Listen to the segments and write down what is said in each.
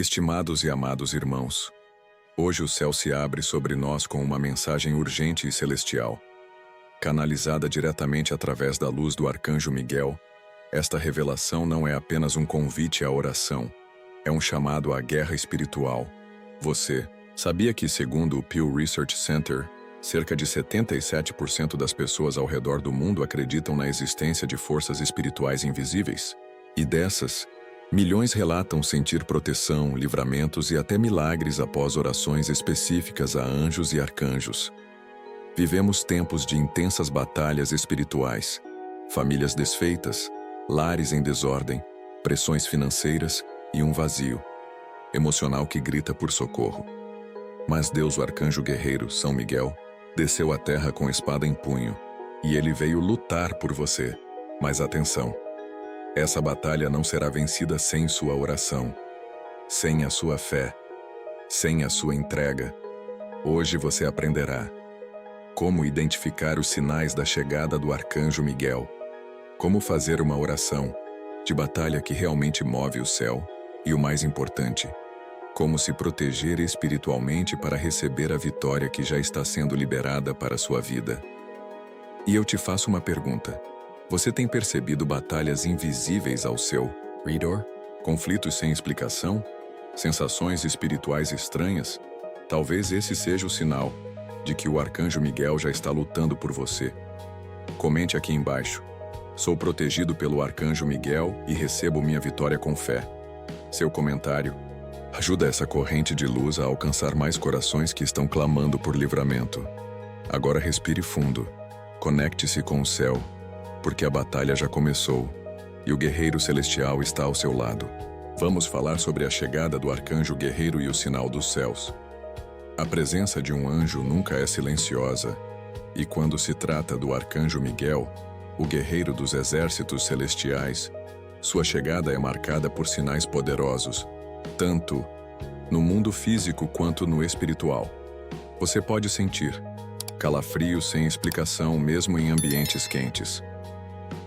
Estimados e amados irmãos, hoje o céu se abre sobre nós com uma mensagem urgente e celestial. Canalizada diretamente através da luz do Arcanjo Miguel, esta revelação não é apenas um convite à oração, é um chamado à guerra espiritual. Você sabia que, segundo o Pew Research Center, cerca de 77% das pessoas ao redor do mundo acreditam na existência de forças espirituais invisíveis? E dessas, milhões relatam sentir proteção, livramentos e até milagres após orações específicas a anjos e arcanjos. Vivemos tempos de intensas batalhas espirituais, famílias desfeitas, lares em desordem, pressões financeiras e um vazio emocional que grita por socorro. Mas Deus, o arcanjo guerreiro, São Miguel, desceu à terra com espada em punho, e ele veio lutar por você. Mas atenção! Essa batalha não será vencida sem sua oração, sem a sua fé, sem a sua entrega. Hoje você aprenderá como identificar os sinais da chegada do Arcanjo Miguel, como fazer uma oração de batalha que realmente move o céu e, o mais importante, como se proteger espiritualmente para receber a vitória que já está sendo liberada para a sua vida. E eu te faço uma pergunta. Você tem percebido batalhas invisíveis ao seu redor? Conflitos sem explicação? Sensações espirituais estranhas? Talvez esse seja o sinal de que o Arcanjo Miguel já está lutando por você. Comente aqui embaixo. Sou protegido pelo Arcanjo Miguel e recebo minha vitória com fé. Seu comentário ajuda essa corrente de luz a alcançar mais corações que estão clamando por livramento. Agora respire fundo. Conecte-se com o céu, porque a batalha já começou e o guerreiro celestial está ao seu lado. Vamos falar sobre a chegada do arcanjo guerreiro e o sinal dos céus. A presença de um anjo nunca é silenciosa, e quando se trata do arcanjo Miguel, o guerreiro dos exércitos celestiais, sua chegada é marcada por sinais poderosos, tanto no mundo físico quanto no espiritual. Você pode sentir calafrios sem explicação mesmo em ambientes quentes.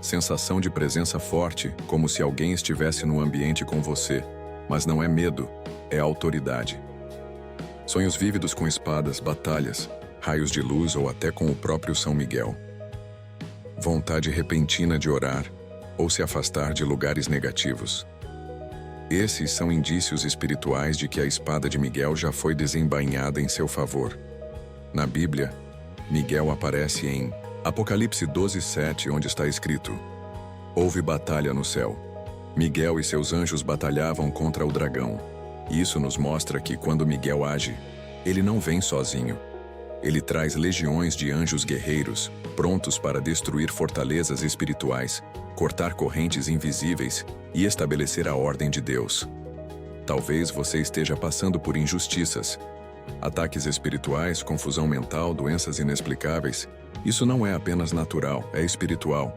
Sensação de presença forte, como se alguém estivesse no ambiente com você, mas não é medo, é autoridade. Sonhos vívidos com espadas, batalhas, raios de luz ou até com o próprio São Miguel. Vontade repentina de orar ou se afastar de lugares negativos. Esses são indícios espirituais de que a espada de Miguel já foi desembainhada em seu favor. Na Bíblia, Miguel aparece em Apocalipse 12:7, onde está escrito: houve batalha no céu. Miguel e seus anjos batalhavam contra o dragão. E isso nos mostra que quando Miguel age, ele não vem sozinho. Ele traz legiões de anjos guerreiros, prontos para destruir fortalezas espirituais, cortar correntes invisíveis e estabelecer a ordem de Deus. Talvez você esteja passando por injustiças, ataques espirituais, confusão mental, doenças inexplicáveis. Isso não é apenas natural, é espiritual.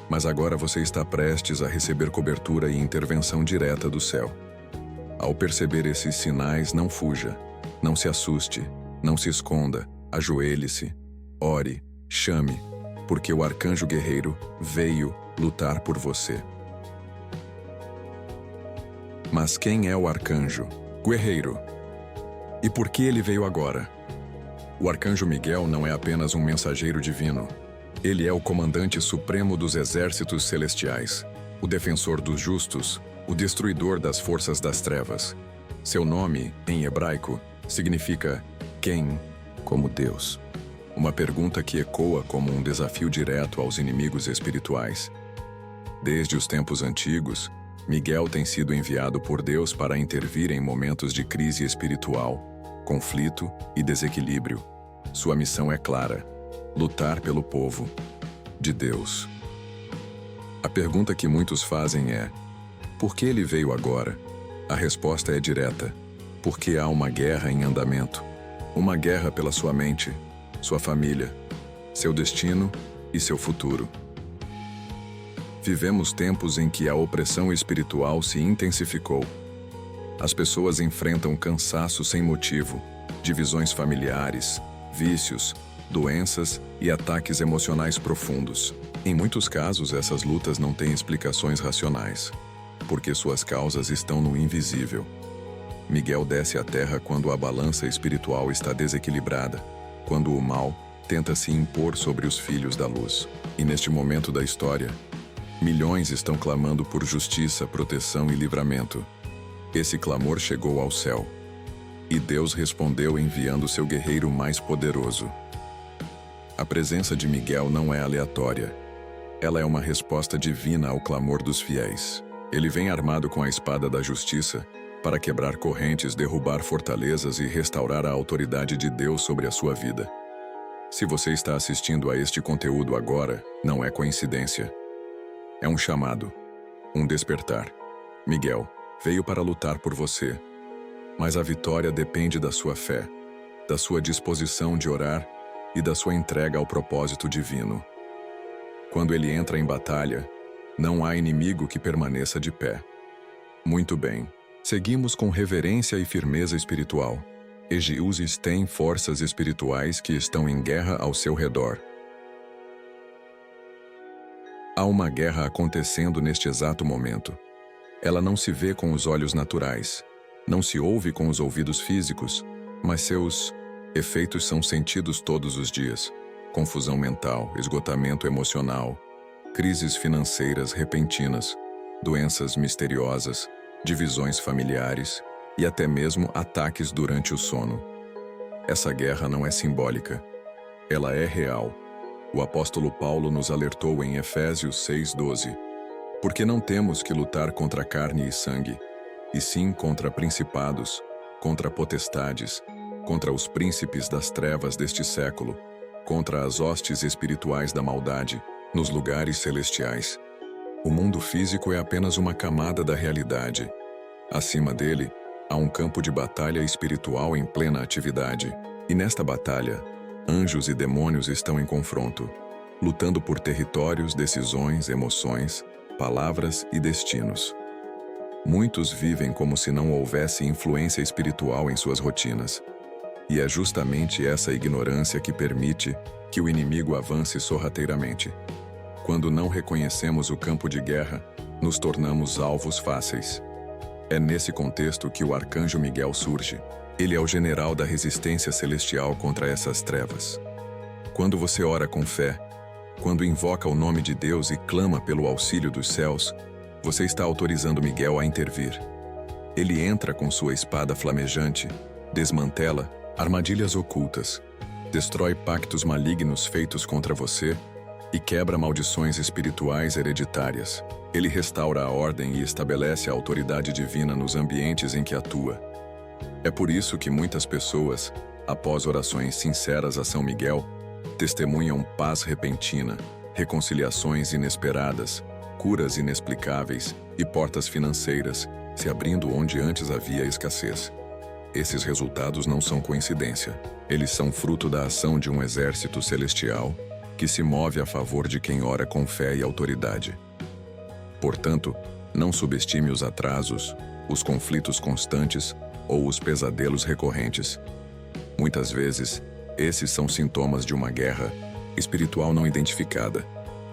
Mas agora você está prestes a receber cobertura e intervenção direta do céu. Ao perceber esses sinais, não fuja, não se assuste, não se esconda, ajoelhe-se, ore, chame, porque o arcanjo guerreiro veio lutar por você. Mas quem é o arcanjo guerreiro? E por que ele veio agora? O arcanjo Miguel não é apenas um mensageiro divino. Ele é o comandante supremo dos exércitos celestiais, o defensor dos justos, o destruidor das forças das trevas. Seu nome, em hebraico, significa quem, como Deus. Uma pergunta que ecoa como um desafio direto aos inimigos espirituais. Desde os tempos antigos, Miguel tem sido enviado por Deus para intervir em momentos de crise espiritual, conflito e desequilíbrio. Sua missão é clara: lutar pelo povo de Deus. A pergunta que muitos fazem é: por que ele veio agora? A resposta é direta: porque há uma guerra em andamento. Uma guerra pela sua mente, sua família, seu destino e seu futuro. Vivemos tempos em que a opressão espiritual se intensificou. As pessoas enfrentam cansaço sem motivo, divisões familiares, vícios, doenças e ataques emocionais profundos. Em muitos casos, essas lutas não têm explicações racionais, porque suas causas estão no invisível. Miguel desce à terra quando a balança espiritual está desequilibrada, quando o mal tenta se impor sobre os filhos da luz. E neste momento da história, milhões estão clamando por justiça, proteção e livramento. Esse clamor chegou ao céu. E Deus respondeu enviando seu guerreiro mais poderoso. A presença de Miguel não é aleatória. Ela é uma resposta divina ao clamor dos fiéis. Ele vem armado com a espada da justiça para quebrar correntes, derrubar fortalezas e restaurar a autoridade de Deus sobre a sua vida. Se você está assistindo a este conteúdo agora, não é coincidência. É um chamado, um despertar. Miguel veio para lutar por você, mas a vitória depende da sua fé, da sua disposição de orar e da sua entrega ao propósito divino. Quando ele entra em batalha, não há inimigo que permaneça de pé. Muito bem, seguimos com reverência e firmeza espiritual. Egiúzes tem forças espirituais que estão em guerra ao seu redor. Há uma guerra acontecendo neste exato momento. Ela não se vê com os olhos naturais, não se ouve com os ouvidos físicos, mas seus efeitos são sentidos todos os dias. Confusão mental, esgotamento emocional, crises financeiras repentinas, doenças misteriosas, divisões familiares e até mesmo ataques durante o sono. Essa guerra não é simbólica, ela é real. O apóstolo Paulo nos alertou em Efésios 6:12, porque não temos que lutar contra carne e sangue, e sim contra principados, contra potestades, contra os príncipes das trevas deste século, contra as hostes espirituais da maldade nos lugares celestiais. O mundo físico é apenas uma camada da realidade. Acima dele, há um campo de batalha espiritual em plena atividade. E nesta batalha, anjos e demônios estão em confronto, lutando por territórios, decisões, emoções, palavras e destinos. Muitos vivem como se não houvesse influência espiritual em suas rotinas. E é justamente essa ignorância que permite que o inimigo avance sorrateiramente. Quando não reconhecemos o campo de guerra, nos tornamos alvos fáceis. É nesse contexto que o arcanjo Miguel surge. Ele é o general da resistência celestial contra essas trevas. Quando você ora com fé, quando invoca o nome de Deus e clama pelo auxílio dos céus, você está autorizando Miguel a intervir. Ele entra com sua espada flamejante, desmantela armadilhas ocultas, destrói pactos malignos feitos contra você e quebra maldições espirituais hereditárias. Ele restaura a ordem e estabelece a autoridade divina nos ambientes em que atua. É por isso que muitas pessoas, após orações sinceras a São Miguel, testemunham paz repentina, reconciliações inesperadas, curas inexplicáveis e portas financeiras se abrindo onde antes havia escassez. Esses resultados não são coincidência. Eles são fruto da ação de um exército celestial que se move a favor de quem ora com fé e autoridade. Portanto, não subestime os atrasos, os conflitos constantes ou os pesadelos recorrentes. Muitas vezes, esses são sintomas de uma guerra espiritual não identificada.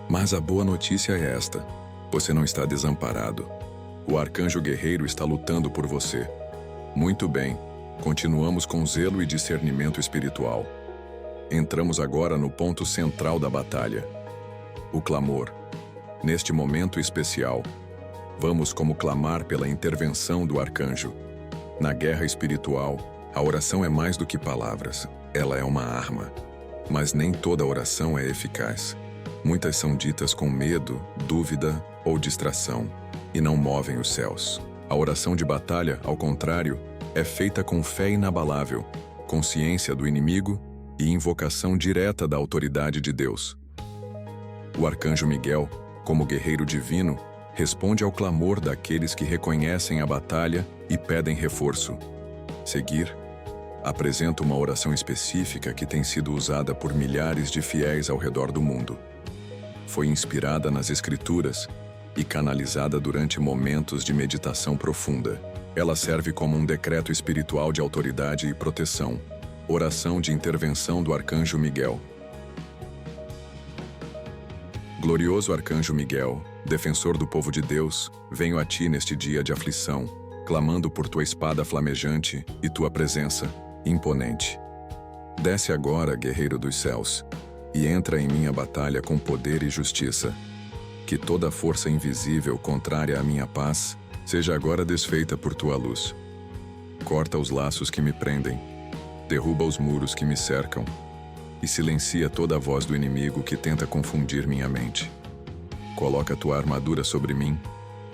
Mas a boa notícia é esta: você não está desamparado. O arcanjo guerreiro está lutando por você. Muito bem, continuamos com zelo e discernimento espiritual. Entramos agora no ponto central da batalha: o clamor. Neste momento especial, vamos como clamar pela intervenção do arcanjo. Na guerra espiritual, a oração é mais do que palavras, ela é uma arma. Mas nem toda oração é eficaz. Muitas são ditas com medo, dúvida ou distração, e não movem os céus. A oração de batalha, ao contrário, é feita com fé inabalável, consciência do inimigo e invocação direta da autoridade de Deus. O arcanjo Miguel, como guerreiro divino, responde ao clamor daqueles que reconhecem a batalha e pedem reforço. Seguir, apresenta uma oração específica que tem sido usada por milhares de fiéis ao redor do mundo. Foi inspirada nas Escrituras e canalizada durante momentos de meditação profunda. Ela serve como um decreto espiritual de autoridade e proteção. Oração de intervenção do arcanjo Miguel. Glorioso arcanjo Miguel, defensor do povo de Deus, venho a ti neste dia de aflição, clamando por tua espada flamejante e tua presença imponente. Desce agora, guerreiro dos céus, e entra em minha batalha com poder e justiça. Que toda força invisível contrária à minha paz seja agora desfeita por tua luz. Corta os laços que me prendem, derruba os muros que me cercam, e silencia toda a voz do inimigo que tenta confundir minha mente. Coloca tua armadura sobre mim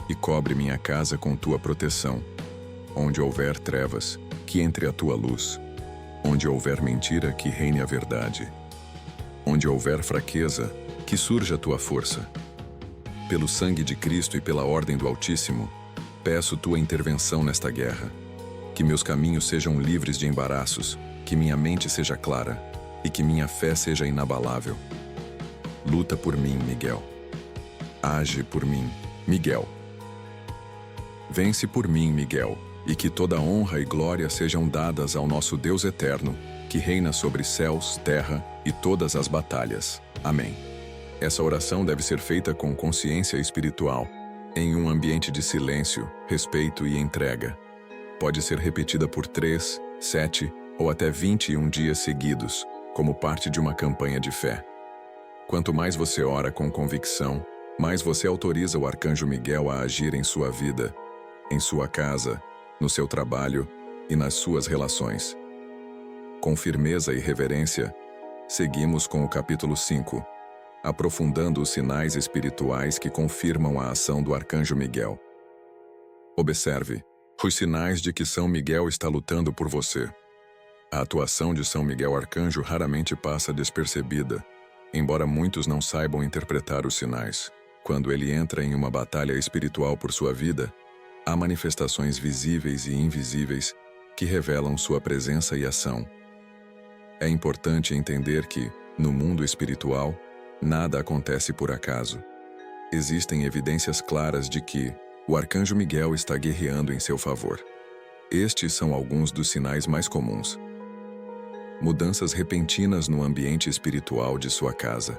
e cobre minha casa com tua proteção. Onde houver trevas, que entre a tua luz. Onde houver mentira, que reine a verdade. Onde houver fraqueza, que surja a tua força. Pelo sangue de Cristo e pela ordem do Altíssimo, peço tua intervenção nesta guerra. Que meus caminhos sejam livres de embaraços, que minha mente seja clara e que minha fé seja inabalável. Luta por mim, Miguel. Age por mim, Miguel. Vence por mim, Miguel, e que toda honra e glória sejam dadas ao nosso Deus eterno, que reina sobre céus, terra e todas as batalhas. Amém. Essa oração deve ser feita com consciência espiritual, em um ambiente de silêncio, respeito e entrega. Pode ser repetida por 3, 7 ou até 21 dias seguidos, como parte de uma campanha de fé. Quanto mais você ora com convicção, mais você autoriza o Arcanjo Miguel a agir em sua vida, em sua casa, no seu trabalho e nas suas relações. Com firmeza e reverência, seguimos com o capítulo 5, aprofundando os sinais espirituais que confirmam a ação do Arcanjo Miguel. Observe os sinais de que São Miguel está lutando por você. A atuação de São Miguel Arcanjo raramente passa despercebida, embora muitos não saibam interpretar os sinais. Quando ele entra em uma batalha espiritual por sua vida, há manifestações visíveis e invisíveis que revelam sua presença e ação. É importante entender que, no mundo espiritual, nada acontece por acaso. Existem evidências claras de que o Arcanjo Miguel está guerreando em seu favor. Estes são alguns dos sinais mais comuns. Mudanças repentinas no ambiente espiritual de sua casa.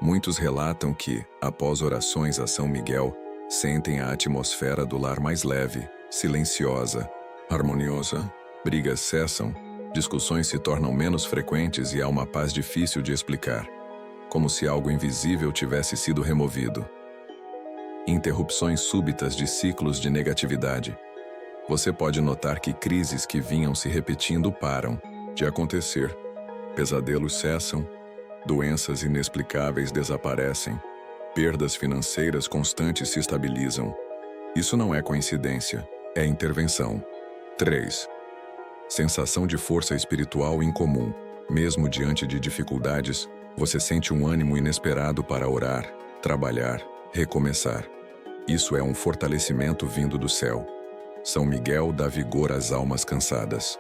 Muitos relatam que, após orações a São Miguel, sentem a atmosfera do lar mais leve, silenciosa, harmoniosa. Brigas cessam, discussões se tornam menos frequentes e há uma paz difícil de explicar, como se algo invisível tivesse sido removido. Interrupções súbitas de ciclos de negatividade. Você pode notar que crises que vinham se repetindo param de acontecer. Pesadelos cessam, doenças inexplicáveis desaparecem, perdas financeiras constantes se estabilizam. Isso não é coincidência, é intervenção. 3. Sensação de força espiritual incomum. Mesmo diante de dificuldades, você sente um ânimo inesperado para orar, trabalhar, recomeçar. Isso é um fortalecimento vindo do céu. São Miguel dá vigor às almas cansadas.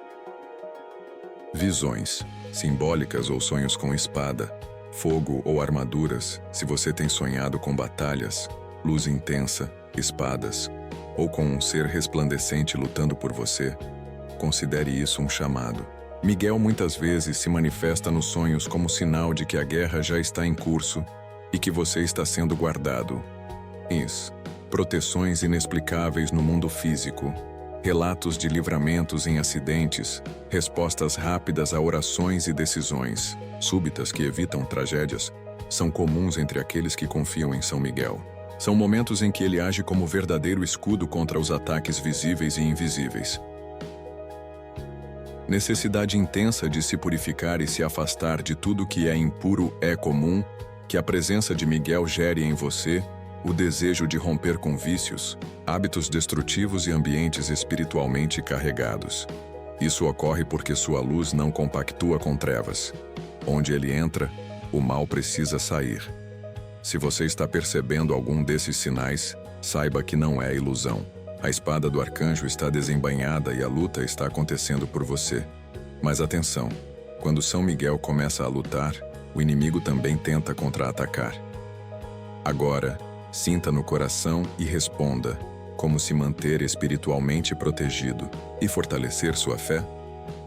Visões, simbólicas ou sonhos com espada, fogo ou armaduras, se você tem sonhado com batalhas, luz intensa, espadas, ou com um ser resplandecente lutando por você, considere isso um chamado. Miguel muitas vezes se manifesta nos sonhos como sinal de que a guerra já está em curso e que você está sendo guardado. Proteções inexplicáveis no mundo físico, relatos de livramentos em acidentes, respostas rápidas a orações e decisões súbitas que evitam tragédias, são comuns entre aqueles que confiam em São Miguel. São momentos em que ele age como verdadeiro escudo contra os ataques visíveis e invisíveis. Necessidade intensa de se purificar e se afastar de tudo que é impuro é comum que a presença de Miguel gere em você o desejo de romper com vícios, hábitos destrutivos e ambientes espiritualmente carregados. Isso ocorre porque sua luz não compactua com trevas. Onde ele entra, o mal precisa sair. Se você está percebendo algum desses sinais, saiba que não é ilusão. A espada do arcanjo está desembainhada e a luta está acontecendo por você. Mas atenção, quando São Miguel começa a lutar, o inimigo também tenta contra-atacar. Agora, sinta no coração e responda, como se manter espiritualmente protegido e fortalecer sua fé?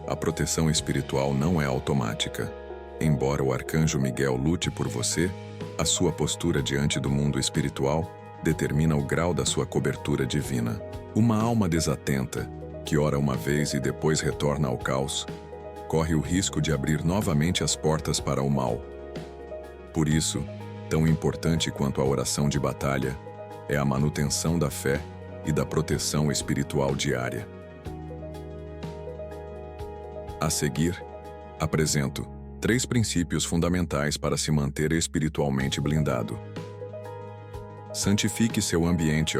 A proteção espiritual não é automática. Embora o Arcanjo Miguel lute por você, a sua postura diante do mundo espiritual determina o grau da sua cobertura divina. Uma alma desatenta, que ora uma vez e depois retorna ao caos, corre o risco de abrir novamente as portas para o mal. Por isso, tão importante quanto a oração de batalha é a manutenção da fé e da proteção espiritual diária. A seguir, apresento 3 princípios fundamentais para se manter espiritualmente blindado. Santifique seu ambiente,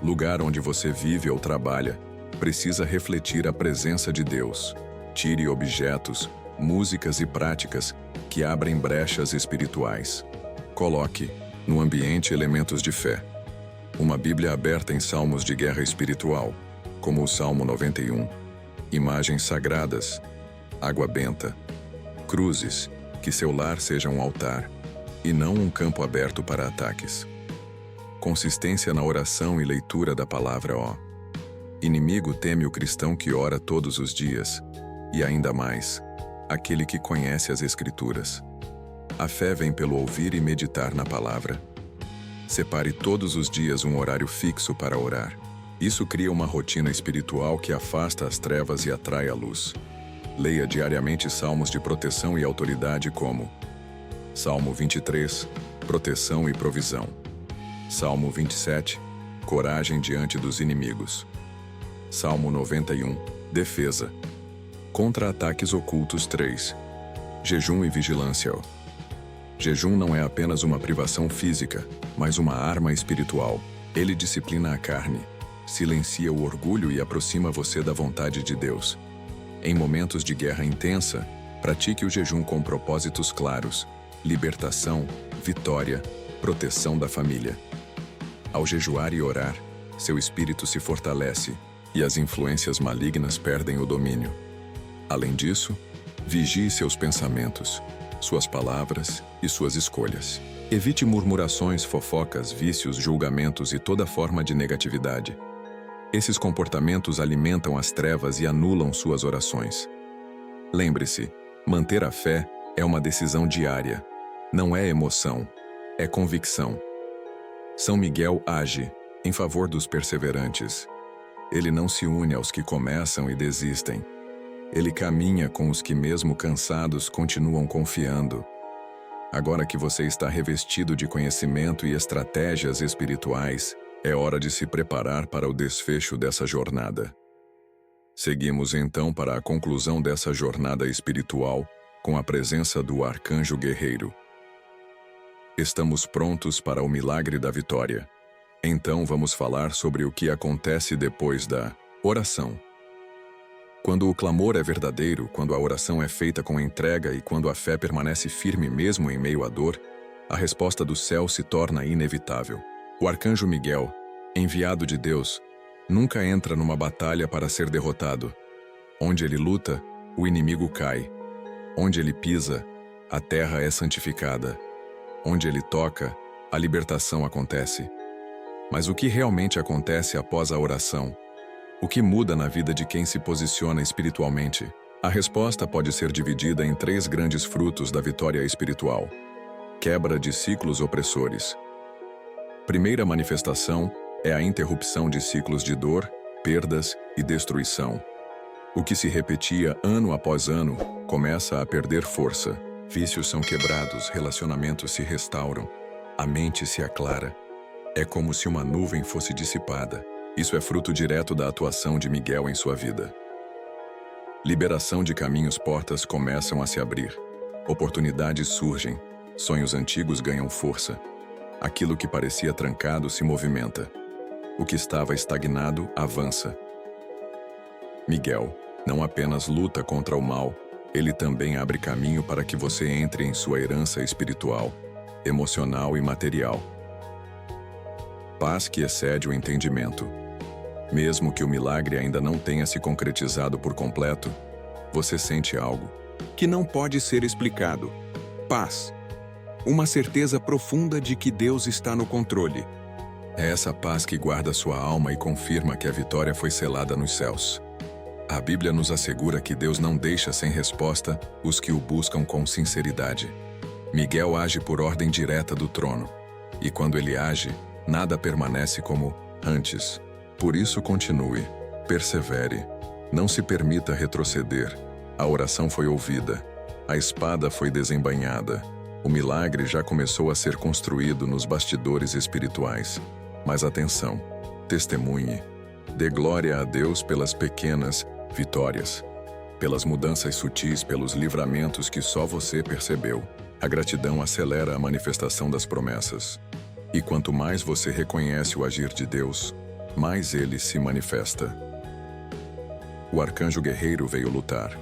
lugar onde você vive ou trabalha precisa refletir a presença de Deus. Tire objetos, músicas e práticas que abrem brechas espirituais. Coloque no ambiente elementos de fé. Uma Bíblia aberta em salmos de guerra espiritual, como o Salmo 91. Imagens sagradas, água benta, cruzes, que seu lar seja um altar, e não um campo aberto para ataques. Consistência na oração e leitura da palavra. Inimigo teme o cristão que ora todos os dias, e ainda mais, aquele que conhece as Escrituras. A fé vem pelo ouvir e meditar na palavra. Separe todos os dias um horário fixo para orar. Isso cria uma rotina espiritual que afasta as trevas e atrai a luz. Leia diariamente salmos de proteção e autoridade como Salmo 23, proteção e provisão. Salmo 27, coragem diante dos inimigos. Salmo 91, defesa. Contra-ataques ocultos 3. Jejum e vigilância. Jejum não é apenas uma privação física, mas uma arma espiritual. Ele disciplina a carne, silencia o orgulho e aproxima você da vontade de Deus. Em momentos de guerra intensa, pratique o jejum com propósitos claros: libertação, vitória, proteção da família. Ao jejuar e orar, seu espírito se fortalece e as influências malignas perdem o domínio. Além disso, vigie seus pensamentos, suas palavras e suas escolhas. Evite murmurações, fofocas, vícios, julgamentos e toda forma de negatividade. Esses comportamentos alimentam as trevas e anulam suas orações. Lembre-se, manter a fé é uma decisão diária. Não é emoção, é convicção. São Miguel age em favor dos perseverantes. Ele não se une aos que começam e desistem. Ele caminha com os que, mesmo cansados, continuam confiando. Agora que você está revestido de conhecimento e estratégias espirituais, é hora de se preparar para o desfecho dessa jornada. Seguimos então para a conclusão dessa jornada espiritual com a presença do Arcanjo Guerreiro. Estamos prontos para o milagre da vitória. Então vamos falar sobre o que acontece depois da oração. Quando o clamor é verdadeiro, quando a oração é feita com entrega e quando a fé permanece firme mesmo em meio à dor, a resposta do céu se torna inevitável. O arcanjo Miguel, enviado de Deus, nunca entra numa batalha para ser derrotado. Onde ele luta, o inimigo cai. Onde ele pisa, a terra é santificada. Onde ele toca, a libertação acontece. Mas o que realmente acontece após a oração? O que muda na vida de quem se posiciona espiritualmente? A resposta pode ser dividida em 3 grandes frutos da vitória espiritual. Quebra de ciclos opressores. Primeira manifestação é a interrupção de ciclos de dor, perdas e destruição. O que se repetia ano após ano começa a perder força. Vícios são quebrados, relacionamentos se restauram, a mente se aclara. É como se uma nuvem fosse dissipada. Isso é fruto direto da atuação de Miguel em sua vida. Liberação de caminhos, portas começam a se abrir. Oportunidades surgem, sonhos antigos ganham força. Aquilo que parecia trancado se movimenta. O que estava estagnado avança. Miguel não apenas luta contra o mal, ele também abre caminho para que você entre em sua herança espiritual, emocional e material. Paz que excede o entendimento. Mesmo que o milagre ainda não tenha se concretizado por completo, você sente algo que não pode ser explicado. Paz. Uma certeza profunda de que Deus está no controle. É essa paz que guarda sua alma e confirma que a vitória foi selada nos céus. A Bíblia nos assegura que Deus não deixa sem resposta os que o buscam com sinceridade. Miguel age por ordem direta do trono. E quando ele age, Nada permanece como antes. Por isso continue, persevere. Não se permita retroceder. A oração foi ouvida. A espada foi desembainhada. O milagre já começou a ser construído nos bastidores espirituais. Mas atenção, testemunhe. Dê glória a Deus pelas pequenas vitórias, pelas mudanças sutis, pelos livramentos que só você percebeu. A gratidão acelera a manifestação das promessas. E quanto mais você reconhece o agir de Deus, mais ele se manifesta. O arcanjo guerreiro veio lutar.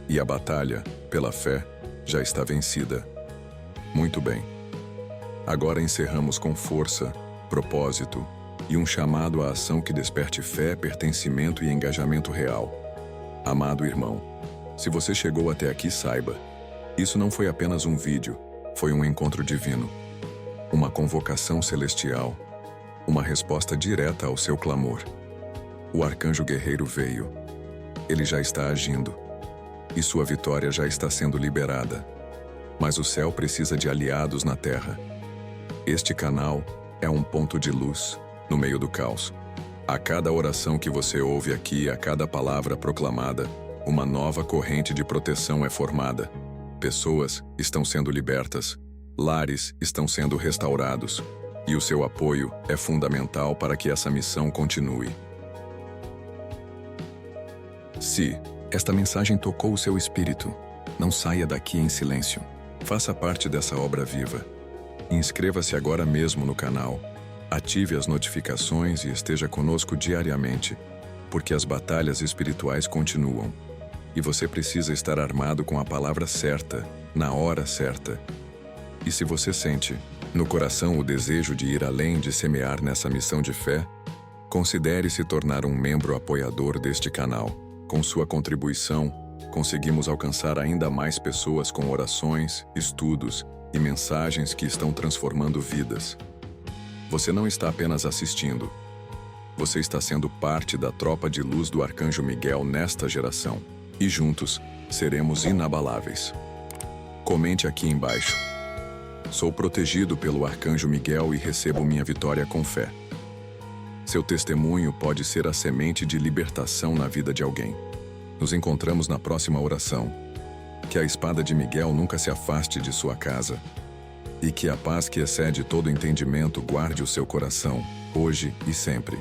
E a batalha, pela fé, já está vencida. Muito bem. Agora encerramos com força, propósito e um chamado à ação que desperte fé, pertencimento e engajamento real. Amado irmão, se você chegou até aqui, saiba, isso não foi apenas um vídeo, foi um encontro divino, uma convocação celestial, uma resposta direta ao seu clamor. O arcanjo guerreiro veio. Ele já está agindo. E sua vitória já está sendo liberada. Mas o céu precisa de aliados na terra. Este canal é um ponto de luz no meio do caos. A cada oração que você ouve aqui, a cada palavra proclamada, uma nova corrente de proteção é formada. Pessoas estão sendo libertas, lares estão sendo restaurados, e o seu apoio é fundamental para que essa missão continue. Se esta mensagem tocou o seu espírito, não saia daqui em silêncio. Faça parte dessa obra viva. Inscreva-se agora mesmo no canal. Ative as notificações e esteja conosco diariamente, porque as batalhas espirituais continuam. E você precisa estar armado com a palavra certa, na hora certa. E se você sente no coração o desejo de ir além, de semear nessa missão de fé, considere se tornar um membro apoiador deste canal. Com sua contribuição, conseguimos alcançar ainda mais pessoas com orações, estudos e mensagens que estão transformando vidas. Você não está apenas assistindo. Você está sendo parte da tropa de luz do Arcanjo Miguel nesta geração. E juntos, seremos inabaláveis. Comente aqui embaixo. Sou protegido pelo Arcanjo Miguel e recebo minha vitória com fé. Seu testemunho pode ser a semente de libertação na vida de alguém. Nos encontramos na próxima oração. Que a espada de Miguel nunca se afaste de sua casa. E que a paz que excede todo entendimento guarde o seu coração, hoje e sempre.